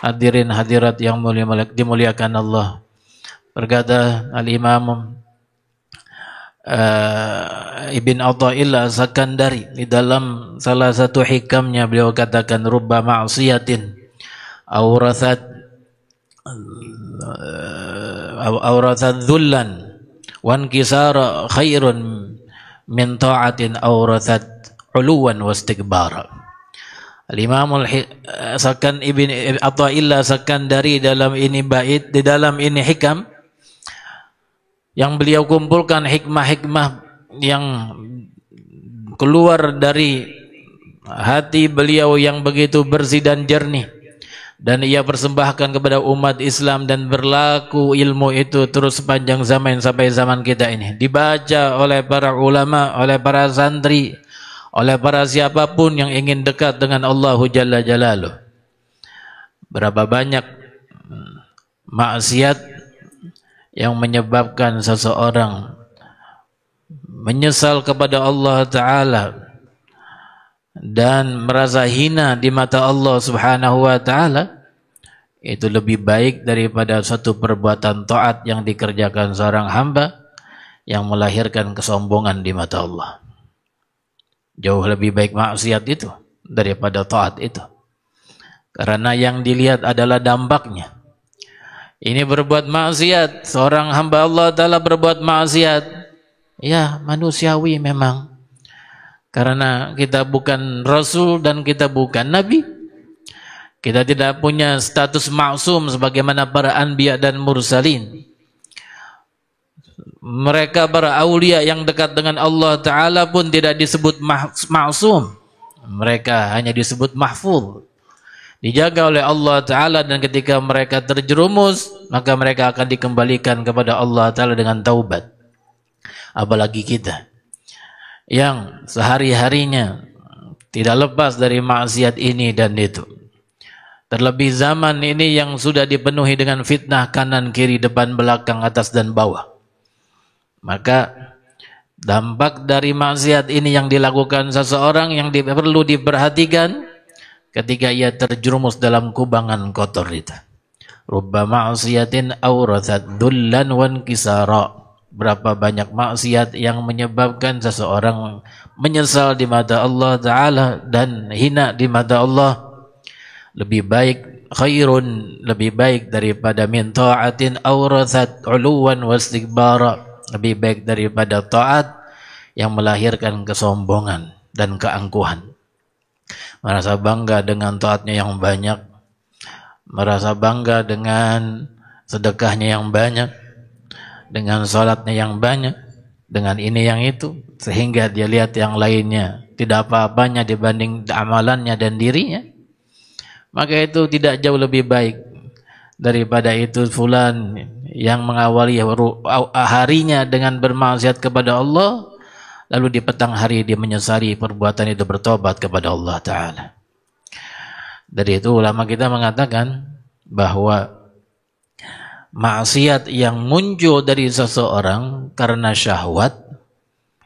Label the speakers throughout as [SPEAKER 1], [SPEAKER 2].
[SPEAKER 1] hadirin hadirat yang dimuliakan Allah. Berkata Al-Imam Ibn Athaillah Sakandari di dalam salah satu hikamnya, beliau katakan rubba ma'siyatin awrathat dhullan wan kisara khairun min ta'atin awrathat uluwan wastikbara. Al-Imam Sakan Ibn Athaillah Sakandari dalam ini bait, di dalam ini hikam yang beliau kumpulkan hikmah-hikmah yang keluar dari hati beliau yang begitu bersih dan jernih, dan ia persembahkan kepada umat Islam, dan berlaku ilmu itu terus sepanjang zaman sampai zaman kita ini, dibaca oleh para ulama, oleh para santri, oleh para siapapun yang ingin dekat dengan Allah Jalla Jalaluh. Berapa banyak maksiat yang menyebabkan seseorang menyesal kepada Allah Ta'ala dan merasa hina di mata Allah Subhanahu wa Ta'ala, itu lebih baik daripada satu perbuatan taat yang dikerjakan seorang hamba yang melahirkan kesombongan di mata Allah. Jauh lebih baik maksiat itu daripada taat itu, karena yang dilihat adalah dampaknya. Ini berbuat maksiat, seorang hamba Allah Ta'ala berbuat maksiat, ya manusiawi memang, karena kita bukan Rasul dan kita bukan Nabi. Kita tidak punya status maksum sebagaimana para anbiya dan mursalin. Mereka para aulia yang dekat dengan Allah Ta'ala pun tidak disebut maksum. Mereka hanya disebut mahfuz, dijaga oleh Allah Ta'ala, dan ketika mereka terjerumus maka mereka akan dikembalikan kepada Allah Ta'ala dengan taubat. Apalagi kita yang sehari-harinya tidak lepas dari maksiat ini dan itu, terlebih zaman ini yang sudah dipenuhi dengan fitnah kanan kiri depan belakang atas dan bawah. Maka dampak dari maksiat ini yang dilakukan seseorang yang perlu diperhatikan ketika ia terjerumus dalam kubangan kotor itu. Rubba ma'siyatin awrathat dhullan wan kisara. Berapa banyak maksiat yang menyebabkan seseorang menyesal di mata Allah Ta'ala dan hina di mata Allah. Lebih baik khairun, lebih baik daripada min ta'atin awrathat uluwan wastikbara. Lebih baik daripada taat yang melahirkan kesombongan dan keangkuhan. Merasa bangga dengan taatnya yang banyak, merasa bangga dengan sedekahnya yang banyak, dengan salatnya yang banyak, dengan ini yang itu, sehingga dia lihat yang lainnya tidak apa-apanya dibanding amalannya dan dirinya. Maka itu tidak jauh lebih baik daripada itu fulan yang mengawali harinya dengan bermaksiat kepada Allah, lalu di petang hari dia menyesali perbuatan itu, bertobat kepada Allah Ta'ala. Dari itu ulama kita mengatakan bahwa maksiat yang muncul dari seseorang karena syahwat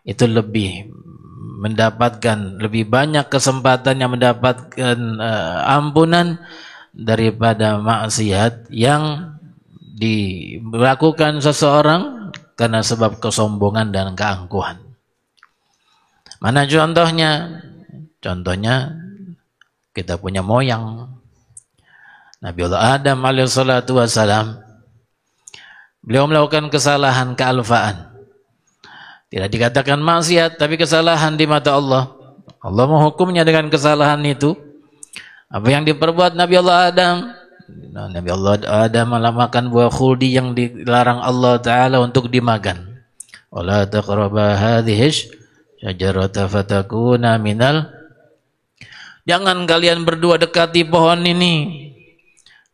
[SPEAKER 1] itu lebih mendapatkan, lebih banyak kesempatannya mendapatkan ampunan daripada maksiat yang dilakukan seseorang karena sebab kesombongan dan keangkuhan. Mana contohnya? Contohnya kita punya moyang Nabiullah Adam alaihissalatu wassalam. Beliau melakukan kesalahan kealfaan. Tidak dikatakan maksiat, tapi kesalahan di mata Allah. Allah menghukumnya dengan kesalahan itu. Apa yang diperbuat Nabi Allah Adam? Nabi Allah Adam malah makan buah khuldi yang dilarang Allah Ta'ala untuk dimakan. Wala taqraba hadhihi syajarata fatakuna minal. Jangan kalian berdua dekati pohon ini.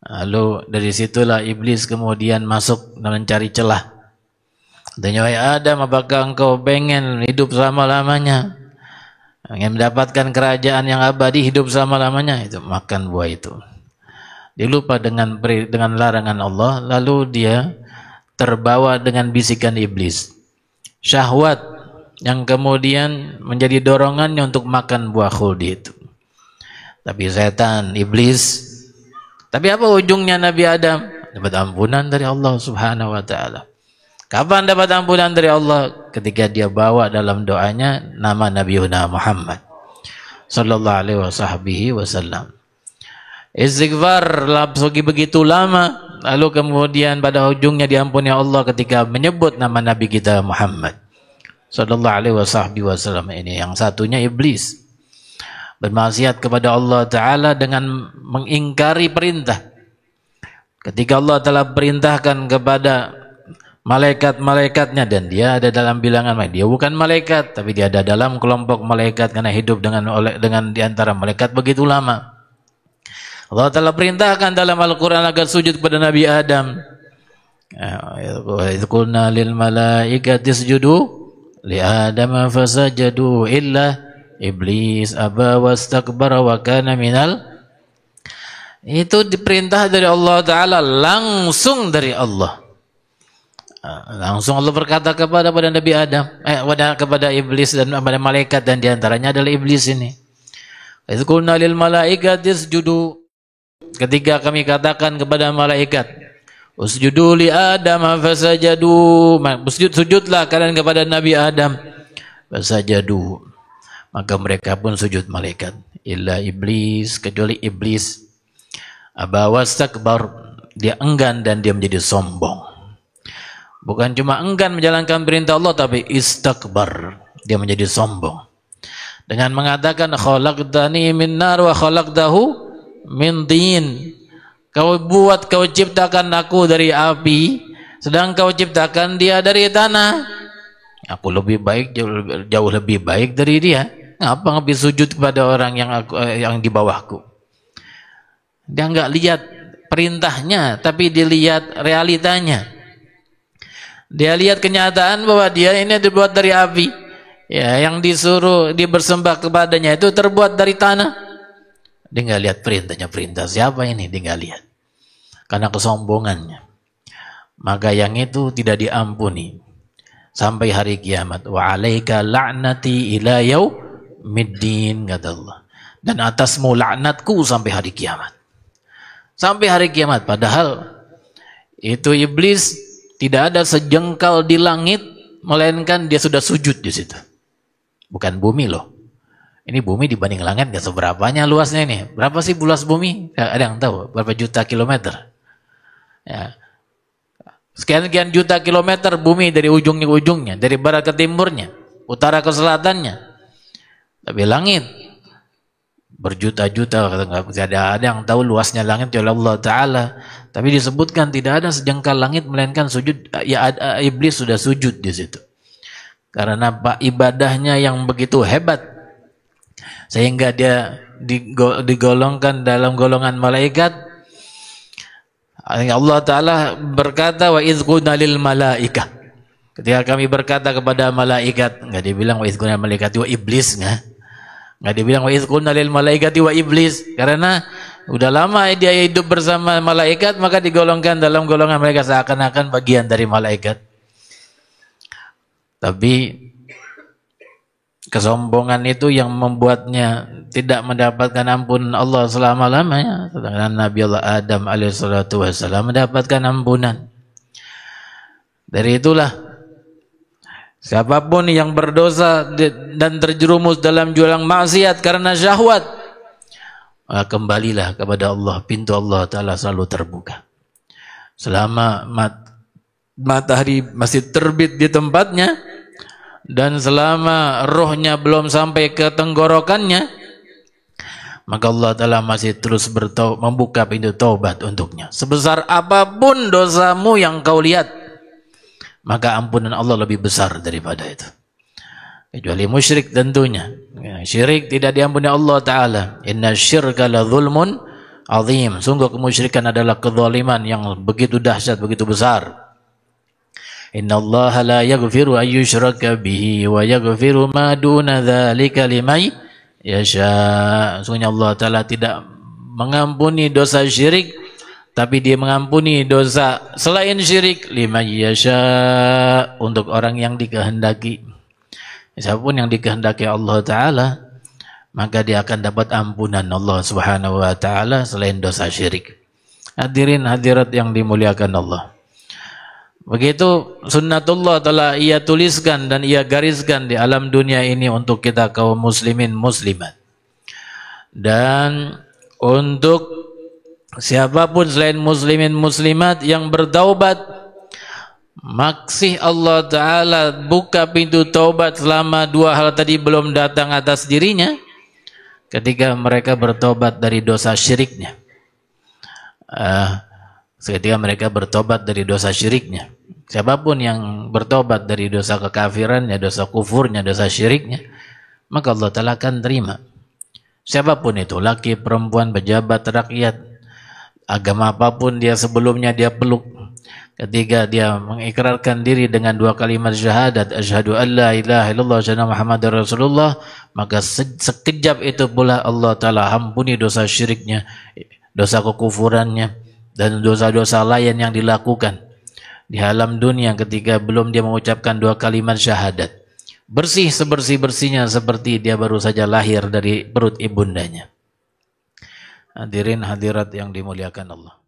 [SPEAKER 1] Lalu dari situlah iblis kemudian masuk dan mencari celah. Tanya, wahai Adam, apakah engkau pengen hidup selama-lamanya? Ingin mendapatkan kerajaan yang abadi, hidup selama-lamanya? Itu makan buah itu. Dia lupa dengan larangan Allah, lalu dia terbawa dengan bisikan iblis. Syahwat yang kemudian menjadi dorongannya untuk makan buah khuldi itu. Tapi setan, iblis, Tapi apa ujungnya Nabi Adam? Dapat ampunan dari Allah Subhanahu wa taala. Kapan dapat ampunan dari Allah? Ketika dia bawa dalam doanya nama Nabi Muhammad sallallahu alaihi wasallam. Istighfar begitu lama, lalu kemudian pada ujungnya diampuni Allah ketika menyebut nama Nabi kita Muhammad sallallahu alaihi wasallam. Ini yang satunya iblis. Bermaksiat kepada Allah Ta'ala dengan mengingkari perintah. Ketika Allah telah perintahkan kepada malaikat-malaikatnya, dan dia ada dalam bilangan, dia bukan malaikat, tapi dia ada dalam kelompok malaikat karena hidup dengan diantara malaikat begitu lama. Allah telah perintahkan dalam Al-Quran agar sujud kepada Nabi Adam. Idh qulna lil malaikati isjudu li Adam fasajadu illa iblis aba wastakbara wa kana minal. Itu diperintah dari Allah Ta'ala, langsung dari Allah. Langsung Allah berkata kepada Nabi Adam, kepada iblis dan kepada malaikat, dan diantaranya adalah iblis ini. Idh qulna lil malaikati isjudu, ketika kami katakan kepada malaikat, usjudu li Adam fasajadu, sujudlah kalian kepada Nabi Adam, fasajadu, maka mereka pun sujud malaikat. Illa iblis, kecuali iblis, aba wastakbar, dia enggan dan dia menjadi sombong. Bukan cuma enggan menjalankan perintah Allah, tapi istakbar, dia menjadi sombong dengan mengatakan khalaqtani min nar wa khalaqtahu min tin. Kau ciptakan aku dari api, sedang kau ciptakan dia dari tanah. Aku lebih baik, jauh lebih baik dari dia. Ngapa ngebis sujud kepada orang yang di bawahku? Dia nggak lihat perintahnya, tapi dilihat realitanya. Dia lihat kenyataan bahwa dia ini dibuat dari api. Ya, yang disuruh dibersembah kepadanya itu terbuat dari tanah. Dia nggak lihat perintahnya, perintah siapa ini? Dia nggak lihat. Karena kesombongannya. Maka yang itu tidak diampuni sampai hari kiamat. Wa alaika la'nati ila yaumiddin, kata Allah. Dan atasmu laknatku sampai hari kiamat. Sampai hari kiamat. Padahal itu iblis tidak ada sejengkal di langit, melainkan dia sudah sujud di situ. Bukan bumi loh. Ini bumi dibanding langit gak seberapanya luasnya ini. Berapa sih luas bumi? Ada yang tahu? Berapa juta kilometer? Ya. Sekian juta kilometer bumi dari ujungnya ke ujungnya, dari barat ke timurnya, utara ke selatannya. Tapi langit berjuta-juta, nggak ada yang tahu luasnya langit oleh Allah Ta'ala. Tapi disebutkan tidak ada sejengkal langit melainkan sujud. Ya, iblis sudah sujud di situ. Karena Pak ibadahnya yang begitu hebat, sehingga dia digolongkan dalam golongan malaikat. Allah Ta'ala berkata, wa idh qulna lil malaikah, ketika kami berkata kepada malaikat, nggak dibilang wa idh qulna lil malaikati wa iblis, nggak dibilang wa idh qulna lil malaikati wa iblis, karena udah lama dia hidup bersama malaikat, maka digolongkan dalam golongan mereka seakan-akan bagian dari malaikat. Tapi kesombongan itu yang membuatnya tidak mendapatkan ampunan Allah selama-lamanya. Sedangkan Nabi Allah Adam alaihissalatu wassalam mendapatkan ampunan. Dari itulah siapapun yang berdosa dan terjerumus dalam jurang maksiat karena syahwat, kembalilah kepada Allah. Pintu Allah Ta'ala selalu terbuka. Selama matahari masih terbit di tempatnya, dan selama rohnya belum sampai ke tenggorokannya, maka Allah Ta'ala masih terus membuka pintu taubat untuknya. Sebesar apapun dosamu yang kau lihat, maka ampunan Allah lebih besar daripada itu. Kecuali musyrik tentunya. Syirik tidak diampuni Allah Ta'ala. Inna syirka la zulmun azim. Sungguh kemusyrikan adalah kezaliman yang begitu dahsyat, begitu besar. Inna Allah la yaghfiru an yushraka bihi wa yaghfiru ma duna dzalika liman yasha. Sungguhnya Allah Ta'ala tidak mengampuni dosa syirik, tapi dia mengampuni dosa selain syirik liman yasha, untuk orang yang dikehendaki. Siapapun yang dikehendaki Allah Ta'ala, maka dia akan dapat ampunan Allah Subhanahu wa Ta'ala selain dosa syirik. Hadirin hadirat yang dimuliakan Allah. Begitu sunnatullah telah ia tuliskan dan ia gariskan di alam dunia ini untuk kita kaum muslimin muslimat. Dan untuk siapapun selain muslimin muslimat yang bertaubat, masih Allah Ta'ala buka pintu taubat selama dua hal tadi belum datang atas dirinya, ketika mereka bertobat dari dosa syiriknya. Ketika mereka bertobat dari dosa syiriknya. Siapapun yang bertobat dari dosa kekafirannya, dosa kufurnya, dosa syiriknya, maka Allah Ta'ala akan terima. Siapapun itu, laki, perempuan, pejabat, rakyat, agama apapun dia sebelumnya dia peluk. Ketika dia mengikrarkan diri dengan dua kalimat syahadat, asyhadu an la ilaha illallah wa asyhadu Muhammadar Rasulullah, maka sekejap itu pula Allah Ta'ala ampuni dosa syiriknya, dosa kekufurannya, dan dosa-dosa lain yang dilakukan di alam dunia ketika belum dia mengucapkan dua kalimat syahadat. Bersih sebersih-bersihnya seperti dia baru saja lahir dari perut ibundanya. Hadirin hadirat yang dimuliakan Allah.